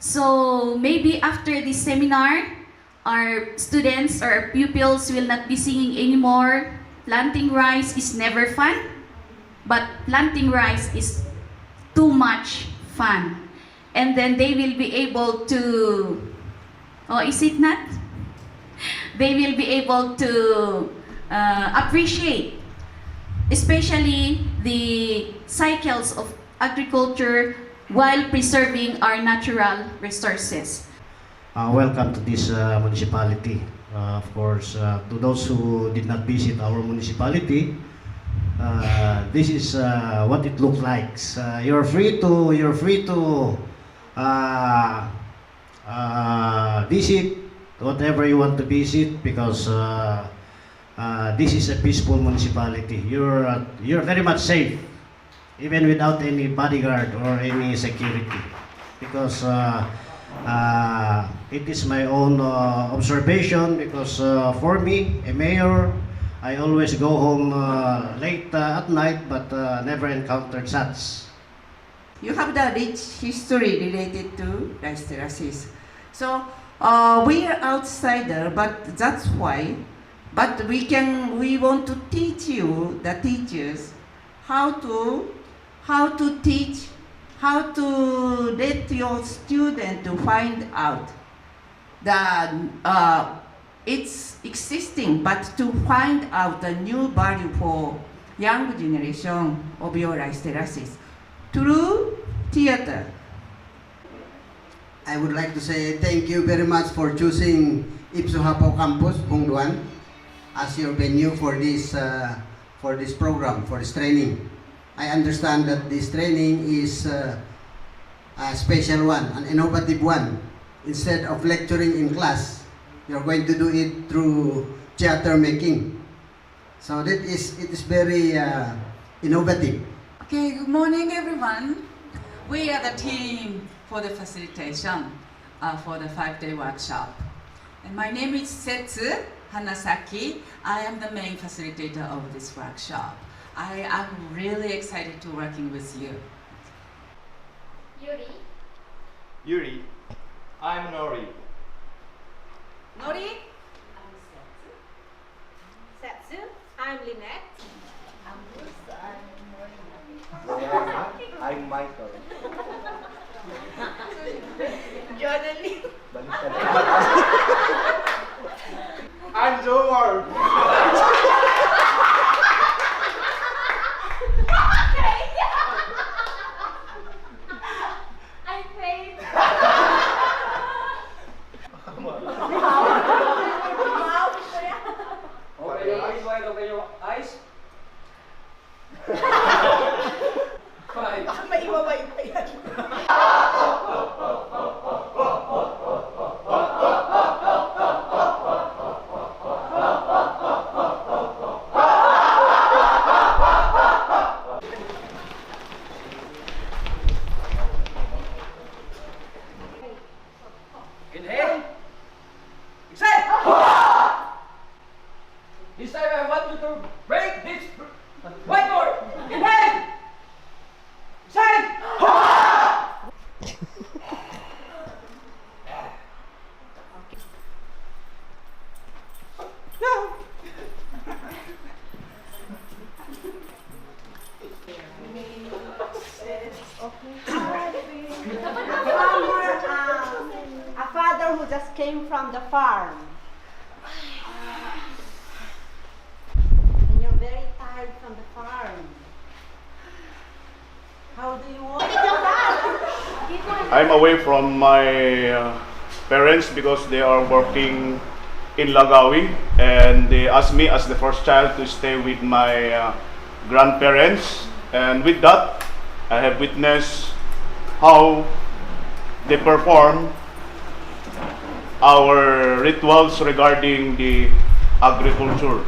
So maybe after this seminar, our students or our pupils will not be singing anymore. Planting rice is never fun, but planting rice is too much fun. And then they will be able to, oh, is it not? They will be able to appreciate, especially the cycles of agriculture while preserving our natural resources. Welcome to this municipality. Of course, to those who did not visit our municipality, this is what it looks like. You're free to visit whatever you want to visit because this is a peaceful municipality. You're very much safe, even without any bodyguard or any security, because it is my own observation. Because for me, a mayor, I always go home late at night, but never encountered such. You have the rich history related to rice terraces. So we are outsider, but that's why. But we want to teach you, the teachers, how to teach, how to let your student to find out that it's existing, but to find out the new value for young generation of your rice terraces through theater. I would like to say thank you very much for choosing IFSU Hapao Campus, Hungduan, as your venue for this program, for this training. I understand that this training is a special one, an innovative one. Instead of lecturing in class, you're going to do it through theater making. So it is very innovative. Okay, good morning everyone. We are the team for the facilitation for the 5-day workshop. And my name is Setsu Hanasaki. I am the main facilitator of this workshop. I am really excited to working with you. Yuri. I'm Nori. Nori? I'm Setsu. I'm Lynette. I'm Bruce. I'm Michael. Journaling. I'm Jomar. I'm Faith. Okay, eyes wide open, your eyes. Five. Maiwaway pa yan. Inhale. Exhale. This time I want you to break this whiteboard. Inhale. Exhale. A father who just came from the farm. And you're very tired from the farm. How do you want it? I'm away from my parents because they are working in Lagawe, and they asked me as the first child to stay with my grandparents, and with that I have witnessed how they perform our rituals regarding the agriculture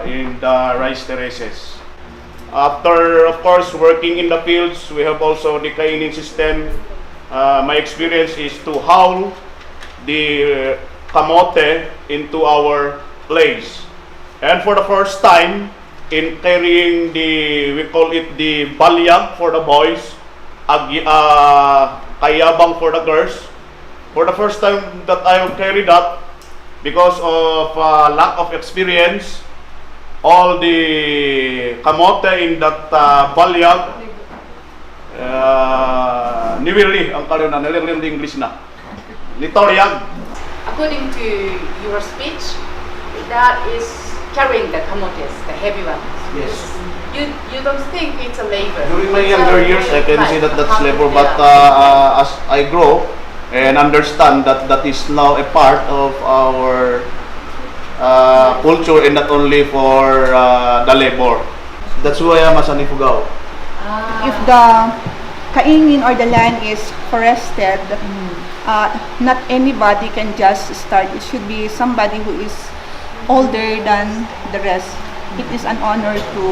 in the rice terraces. After, of course, working in the fields, we have also the cleaning system. My experience is to haul the kamote into our place. And for the first time, in carrying the, we call it the balyag for the boys, kayabang for the girls. For the first time that I carry that, because of lack of experience, all the kamote in that balyag, niwili ang karoon na, nilirlim di English na. Litoryag. According to your speech, that is carrying the kamotes, the heavy ones. Yes. You don't think it's a labor? During my It's younger a- years, I can say that that's How- labor, but yeah. as I grow and understand that that is now a part of our culture and not only for the labor. That's why I'm as an Ifugao. If the kaingin or the land is forested, not anybody can just start. It should be somebody who is older than the rest. It is an honor to,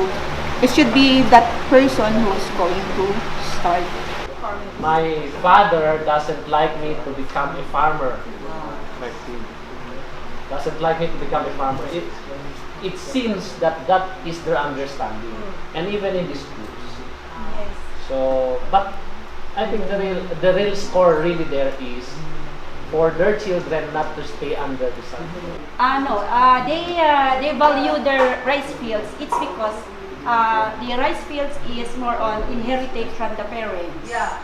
it should be that person who is going to start. My father doesn't like me to become a farmer. Doesn't like me to become a farmer. It seems that that is their understanding, and even in the schools. So, but I think the real score really there is for their children not to stay under the sun. They value their rice fields. It's because the rice fields is more on inherited from the parents. Yeah.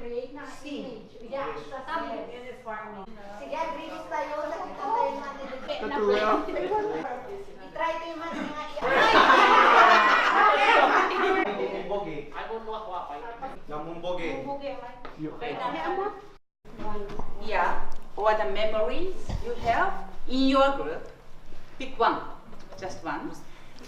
Create na image. Yeah, sasabi in farming. Sige, agree tayo sa kitang tayo i-try ko yung mga Yeah, or the memories you have in your group. Pick one, just one,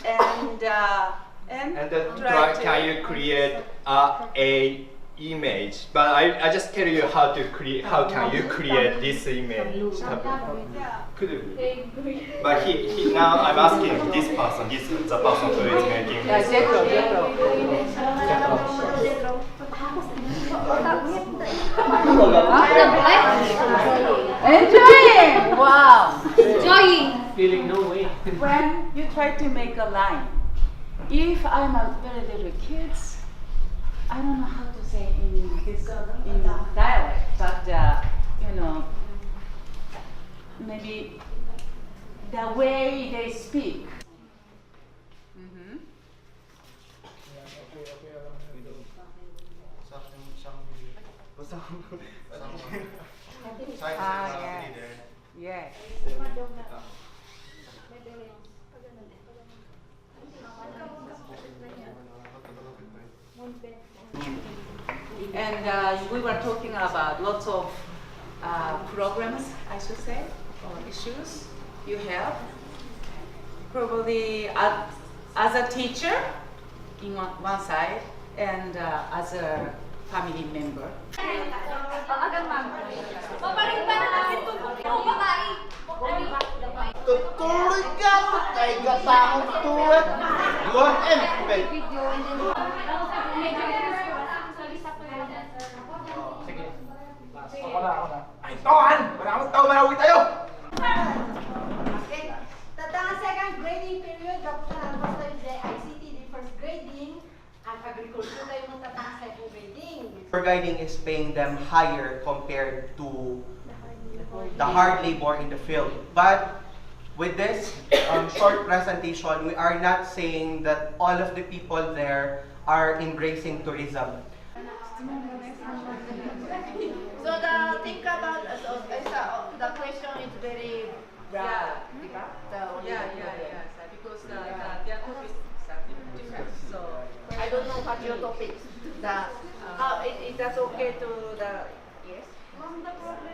and then try to can you create a image? But I just tell you how to create. How can you create this image? Could you? But he now I'm asking this person. This is the person who is making. Enjoying! Wow! Feeling no way. When you try to make a line, if I'm a very little kids, I don't know how to say in this in dialect, but you know, maybe the way they speak. Yes. And we were talking about lots of programs, I should say, or issues you have. Probably as a teacher in one side and as a family member. Tutuloy ka! Kay gatahong tuwet! Yun, Sige. Ako na. Ay, Tohan! Maraming tao, Banaue tayo! Tatang second grading period, dapat na basta yung ICTD first grading, ang agriculture tayo mong tatang second grading. Guiding is paying them higher compared to the hard labor in the field. But with this short presentation, we are not saying that all of the people there are embracing tourism. So think about the question is very broad, diba? Because their topics are different. So I don't know what your topic. It is okay to the yes. The problem